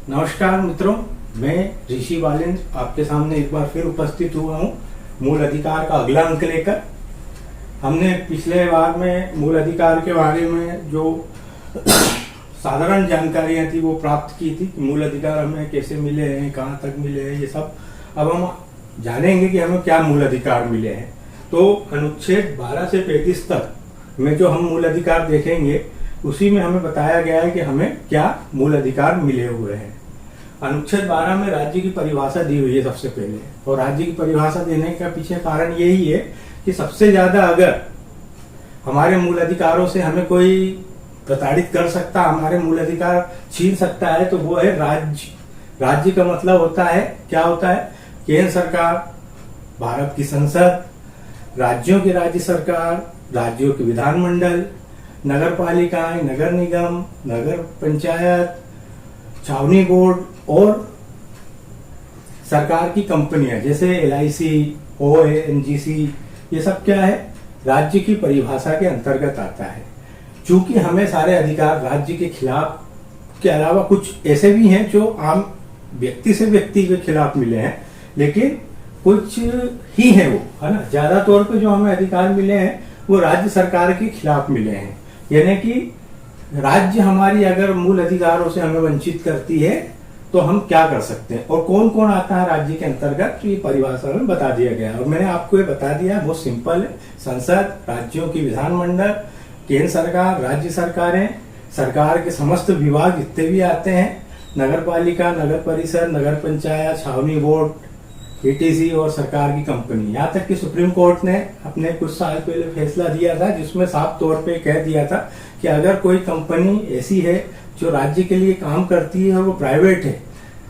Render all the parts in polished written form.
नमस्कार मित्रों, मैं ऋषि बालेंद्र आपके सामने एक बार फिर उपस्थित हुआ हूँ मूल अधिकार का अगला अंक लेकर। हमने पिछले बार में मूल अधिकार के बारे में जो साधारण जानकारियां थी वो प्राप्त की थी कि मूल अधिकार हमें कैसे मिले हैं, कहाँ तक मिले हैं, ये सब। अब हम जानेंगे कि हमें क्या मूल अधिकार मिले हैं। तो अनुच्छेद 12 से 35 तक में जो हम मूल अधिकार देखेंगे उसी में हमें बताया गया है कि हमें क्या मूल अधिकार मिले हुए हैं। अनुच्छेद 12 में राज्य की परिभाषा दी हुई है सबसे पहले, और राज्य की परिभाषा देने का पीछे कारण यही है कि सबसे ज्यादा अगर हमारे मूल अधिकारों से हमें कोई प्रताड़ित कर सकता, हमारे मूल अधिकार छीन सकता है तो वो है राज्य। राज्य का मतलब होता है, क्या होता है? केंद्र सरकार, भारत की संसद, राज्यों की राज्य सरकार, राज्यों के विधानमंडल, नगर पालिकाएं, नगर निगम, नगर पंचायत, छावनी बोर्ड और सरकार की कंपनियां जैसे LIC, ONGC, ये सब क्या है? राज्य की परिभाषा के अंतर्गत आता है। चूंकि हमें सारे अधिकार राज्य के खिलाफ के अलावा कुछ ऐसे भी हैं जो आम व्यक्ति से व्यक्ति के खिलाफ मिले हैं, लेकिन कुछ ही है वो, है ना। ज्यादा तौर पे जो हमें अधिकार मिले हैं वो राज्य सरकार के खिलाफ मिले हैं। यानी कि राज्य हमारी अगर मूल अधिकारों से हमें वंचित करती है तो हम क्या कर सकते हैं और कौन कौन आता है राज्य के अंतर्गत, तो ये परिभाषा में बता दिया गया है। और मैंने आपको ये बता दिया, बहुत सिंपल है। संसद, राज्यों की विधानमंडल, केंद्र सरकार, राज्य सरकारें, सरकार के समस्त विभाग जितने भी आते हैं, नगर पालिका, नगर परिषद, नगर पंचायत, छावनी बोर्ड, ETC और सरकार की कंपनी। यहाँ तक कि सुप्रीम कोर्ट ने अपने कुछ साल पहले फैसला दिया था जिसमें साफ तौर पे कह दिया था कि अगर कोई कंपनी ऐसी है जो राज्य के लिए काम करती है और वो प्राइवेट है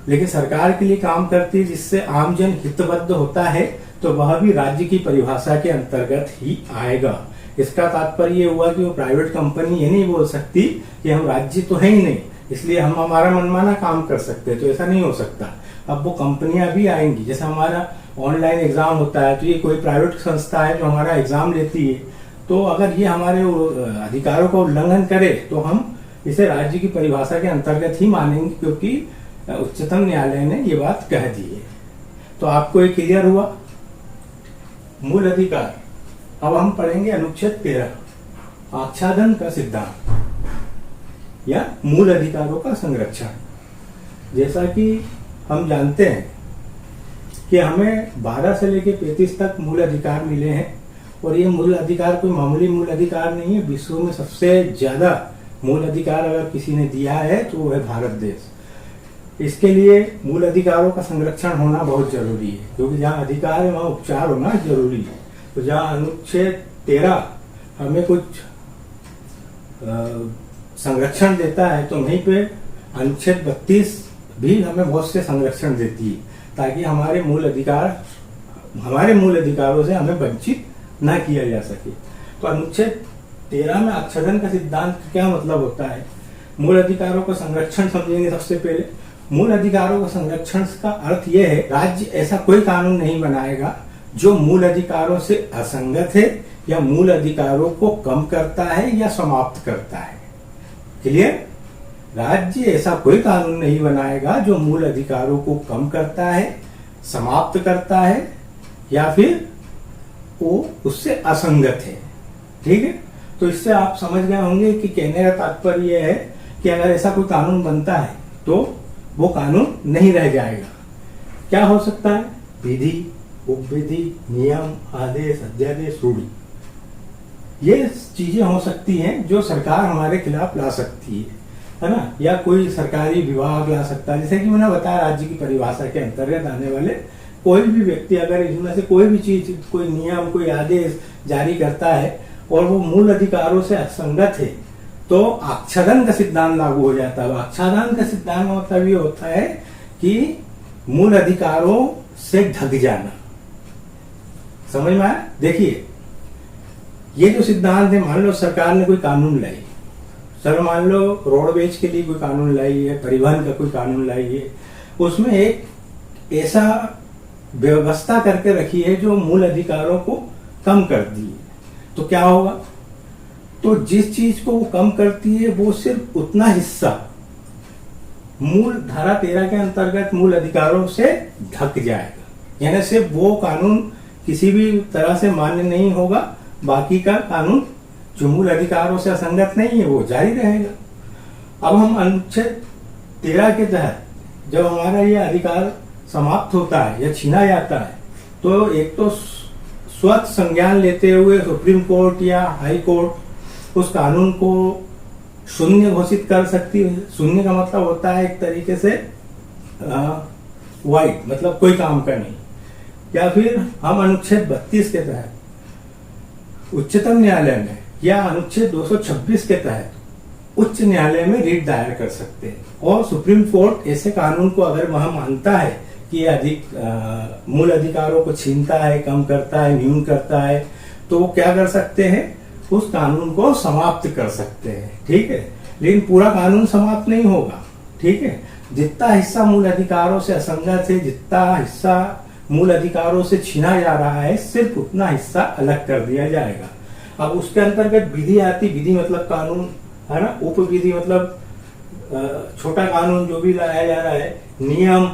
लेकिन सरकार के लिए काम करती है जिससे आमजन हितबद्ध होता है तो वह भी राज्य की परिभाषा के अंतर्गत ही आएगा। इसका तात्पर्य ये हुआ कि वो प्राइवेट कंपनी ये नहीं बोल सकती कि हम राज्य तो है ही नहीं इसलिए हम हमारा मनमाना काम कर सकते हैं, तो ऐसा नहीं हो सकता। अब वो कंपनियां भी आएंगी। जैसे हमारा ऑनलाइन एग्जाम होता है तो ये कोई प्राइवेट संस्था है जो हमारा एग्जाम लेती है, तो अगर ये हमारे अधिकारों का उल्लंघन करे तो हम इसे राज्य की परिभाषा के अंतर्गत ही मानेंगे, क्योंकि उच्चतम न्यायालय ने ये बात कह दी है। तो आपको ये क्लियर हुआ मूल अधिकार। अब हम पढ़ेंगे अनुच्छेद 13, आच्छादन का सिद्धांत या मूल अधिकारों का संरक्षण। जैसा कि हम जानते हैं कि हमें 12 से लेकर 35 तक मूल अधिकार मिले हैं, और ये मूल अधिकार कोई मामूली मूल अधिकार नहीं है। विश्व में सबसे ज्यादा मूल अधिकार अगर किसी ने दिया है तो वो है भारत देश। इसके लिए मूल अधिकारों का संरक्षण होना बहुत जरूरी है, क्योंकि जहाँ अधिकार है वहाँ उपचार होना जरूरी है। तो जहाँ अनुच्छेद 13 हमें कुछ संरक्षण देता है तो वहीं पे अनुच्छेद 32 भी हमें बहुत से संरक्षण देती है, ताकि हमारे मूल अधिकारों से हमें वंचित न किया जा सके। तो अनुच्छेद 13 में आच्छादन का सिद्धांत का क्या मतलब होता है? मूल अधिकारों का संरक्षण समझेंगे। सबसे पहले मूल अधिकारों का संरक्षण का अर्थ यह है, राज्य ऐसा कोई कानून नहीं बनाएगा जो मूल अधिकारों से असंगत है या मूल अधिकारों को कम करता है या समाप्त करता है। क्लियर? राज्य ऐसा कोई कानून नहीं बनाएगा जो मूल अधिकारों को कम करता है, समाप्त करता है या फिर वो उससे असंगत है। ठीक है, तो इससे आप समझ गए होंगे कि कहने का तात्पर्य यह है कि अगर ऐसा कोई कानून बनता है तो वो कानून नहीं रह जाएगा। क्या हो सकता है? विधि, उपविधि, नियम, आदेश, अध्यादेश, रूढ़ी, ये चीजें हो सकती हैं जो सरकार हमारे खिलाफ ला सकती है ना, या कोई सरकारी विभाग ला सकता है। जैसे कि मैंने बताया, राज्य की परिभाषा के अंतर्गत आने वाले कोई भी व्यक्ति अगर इसमें से कोई भी चीज, कोई नियम, कोई आदेश जारी करता है और वो मूल अधिकारों से असंगत है तो आच्छादन का सिद्धांत लागू हो जाता है। आच्छादन का सिद्धांत मतलब ये होता है कि मूल अधिकारों से ढक जाना। समझ में आया? देखिए, ये जो सिद्धांत है, मान लो सरकार ने कोई कानून लाई, सर मान लो रोडवेज के लिए कोई कानून लाई है, परिवहन का कोई कानून लाई है, उसमें एक ऐसा व्यवस्था करके रखी है जो मूल अधिकारों को कम कर दी है, तो क्या होगा? तो जिस चीज को वो कम करती है वो सिर्फ उतना हिस्सा मूल धारा 13 के अंतर्गत मूल अधिकारों से ढक जाएगा। यानी से वो कानून किसी भी तरह से मान्य नहीं होगा, बाकी का कानून जो मूल अधिकारों से असंगत नहीं है वो जारी रहेगा। अब हम अनुच्छेद 13 के तहत जब हमारा ये अधिकार समाप्त होता है या छीना जाता है, तो एक तो स्वतः संज्ञान लेते हुए सुप्रीम कोर्ट या हाई कोर्ट उस कानून को शून्य घोषित कर सकती है। शून्य का मतलब होता है एक तरीके से वाइड, मतलब कोई काम का नहीं। या फिर हम अनुच्छेद 32 के तहत उच्चतम न्यायालय में या अनुच्छेद 226 के तहत उच्च न्यायालय में रिट दायर कर सकते हैं। और सुप्रीम कोर्ट ऐसे कानून को अगर वह मानता है कि अधिक मूल अधिकारों को छीनता है, कम करता है, न्यून करता है, तो वो क्या कर सकते हैं, उस कानून को समाप्त कर सकते हैं। ठीक है, लेकिन पूरा कानून समाप्त नहीं होगा। ठीक है, जितना हिस्सा मूल अधिकारों से असंगत है, जितना हिस्सा मूल अधिकारों से छीना जा रहा है, सिर्फ उतना हिस्सा अलग कर दिया जाएगा। अब उसके अंतर्गत विधि आती, विधि मतलब कानून है ना, उप विधि मतलब छोटा कानून जो भी लाया जा रहा है, नियम,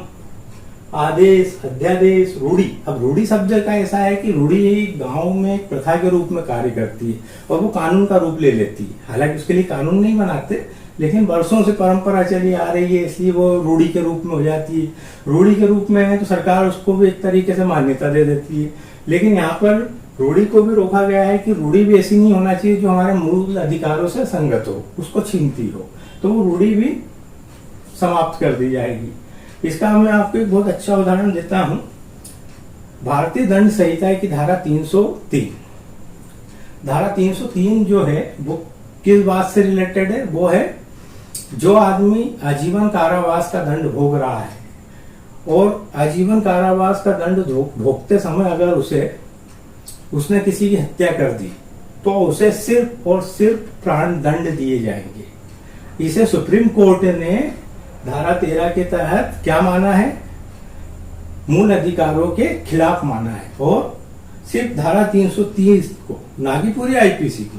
आदेश, अध्यादेश, रूढ़ी। अब रूढ़ी शब्द का ऐसा है कि रूढ़ी गांव में एक प्रथा के रूप में कार्य करती है और वो कानून का रूप ले लेती है। हालांकि उसके लिए कानून नहीं बनाते, लेकिन वर्षों से परंपरा चली आ रही है, इसलिए वो रूढ़ी के रूप में हो जाती है। रूढ़ी के रूप में है तो सरकार उसको भी एक तरीके से मान्यता दे देती है। लेकिन यहाँ पर रूढ़ी को भी रोका गया है कि रूढ़ी भी ऐसी नहीं होना चाहिए जो हमारे मूल अधिकारों से संगत हो, उसको छीनती हो, तो वो रूढ़ी भी समाप्त कर दी जाएगी। इसका मैं आपको एक बहुत अच्छा उदाहरण देता हूं। भारतीय दंड संहिता की धारा 303, धारा 303 जो है वो किस बात से रिलेटेड है, वो है जो आदमी आजीवन कारावास का दंड भोग रहा है और आजीवन कारावास का दंड भोगते समय अगर उसने किसी की हत्या कर दी तो उसे सिर्फ और सिर्फ प्राण दंड दिए जाएंगे। इसे सुप्रीम कोर्ट ने धारा 13 के तहत क्या माना है, मूल अधिकारों के खिलाफ माना है। और सिर्फ धारा 330 को, ना कि पूरी आईपीसी को,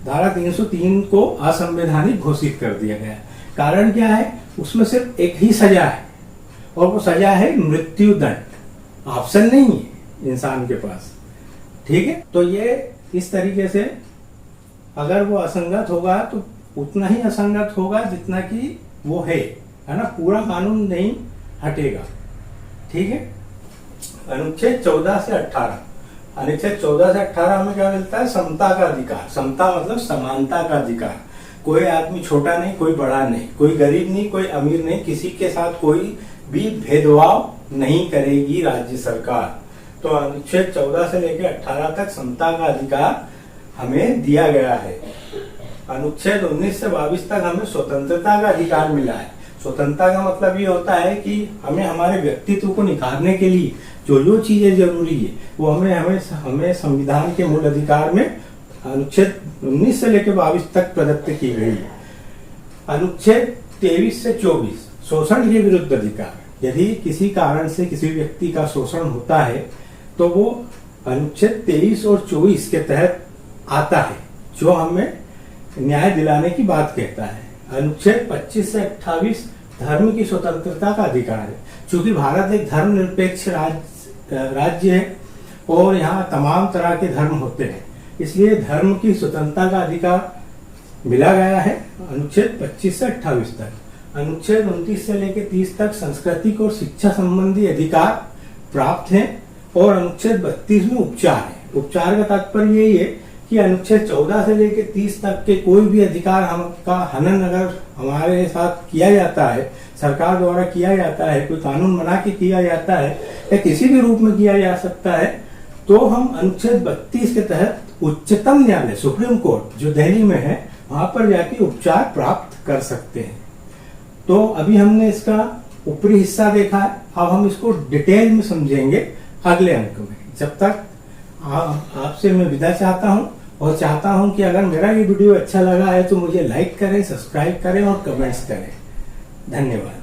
धारा 303 को असंवैधानिक घोषित कर दिया गया। कारण क्या है, उसमें सिर्फ एक ही सजा है और वो सजा है मृत्यु दंड। ऑप्शन नहीं है इंसान के पास। ठीक है, तो ये इस तरीके से अगर वो असंगत होगा तो उतना ही असंगत होगा जितना कि वो है ना, पूरा कानून नहीं हटेगा। ठीक है, अनुच्छेद 14 से 18, अनुच्छेद 14 से 18 में क्या मिलता है, समता का अधिकार। समता मतलब समानता का अधिकार। कोई आदमी छोटा नहीं, कोई बड़ा नहीं, कोई गरीब नहीं, कोई अमीर नहीं, किसी के साथ कोई भी भेदभाव नहीं करेगी राज्य सरकार। तो अनुच्छेद 14 से लेकर 18 तक समता का अधिकार हमें दिया गया है। अनुच्छेद 19 से 22 तक हमें स्वतंत्रता का अधिकार मिला है। स्वतंत्रता का मतलब ये होता है कि हमें हमारे व्यक्तित्व को निखारने के लिए जो चीजें जरूरी है वो हमें संविधान के मूल अधिकार में अनुच्छेद 19 से लेकर 22 तक प्रदत्त की गई है। अनुच्छेद 23 से 24 शोषण के विरुद्ध अधिकार। यदि किसी कारण से किसी व्यक्ति का शोषण होता है तो वो अनुच्छेद 23 और 24 के तहत आता है, जो हमें न्याय दिलाने की बात कहता है। अनुच्छेद 25 से 28 धर्म की स्वतंत्रता का अधिकार है। चूंकि भारत एक धर्मनिरपेक्ष राज्य है और यहाँ तमाम तरह के धर्म होते हैं, इसलिए धर्म की स्वतंत्रता का अधिकार मिला गया है अनुच्छेद 25 से 28 तक। अनुच्छेद 29 से लेकर 30 तक सांस्कृतिक और शिक्षा संबंधी अधिकार प्राप्त हैं और अनुच्छेद 32 में उपचार है। उपचार का तात्पर्य यही है कि अनुच्छेद 14 से लेकर 30 तक के कोई भी अधिकार का हनन अगर हमारे साथ किया जाता है, सरकार द्वारा किया जाता है, कोई कानून बना के किया जाता है या किसी भी रूप में किया जा सकता है, तो हम अनुच्छेद 32 के तहत उच्चतम न्यायालय सुप्रीम कोर्ट जो दिल्ली में है वहां पर जाके उपचार प्राप्त कर सकते हैं। तो अभी हमने इसका ऊपरी हिस्सा देखा है, अब हम इसको डिटेल में समझेंगे अगले अंक में। जब तक आपसे मैं विदा चाहता हूं और चाहता हूं कि अगर मेरा ये वीडियो अच्छा लगा है तो मुझे लाइक करें, सब्सक्राइब करें और कमेंट्स करें। धन्यवाद।